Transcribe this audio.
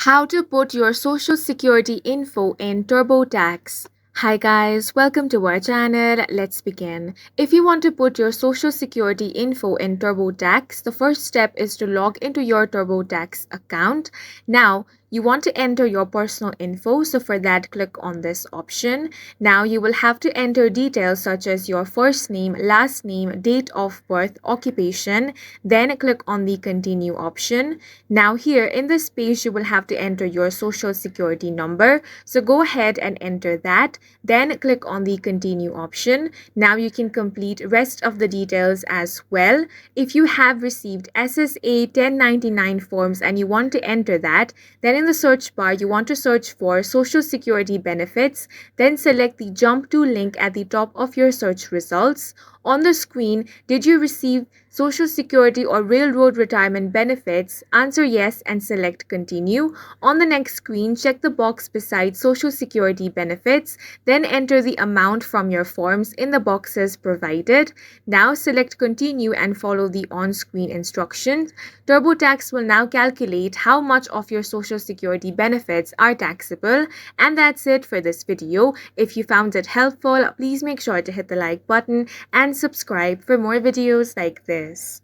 How to put your social security info in TurboTax. Hi guys, welcome to our channel. Let's begin. If you want to put your social security info in TurboTax, the first step is to log into your TurboTax account. Now, you want to enter your personal info, so for that, click on this option. Now, you will have to enter details such as your first name, last name, date of birth, occupation. Then click on the continue option. Now, here in this page, you will have to enter your social security number. So go ahead and enter that. Then click on the continue option. Now you can complete rest of the details as well. If you have received SSA 1099 forms and you want to enter that, then in the search bar you want to search for social security benefits, then select the jump to link at the top of your search results. On the screen, did you receive Social Security or Railroad Retirement benefits? Answer yes and select continue. On the next screen, check the box beside Social Security benefits, then enter the amount from your forms in the boxes provided. Now select continue and follow the on-screen instructions. TurboTax will now calculate how much of your Social Security benefits are taxable. And that's it for this video. If you found it helpful, please make sure to hit the like button and subscribe for more videos like this.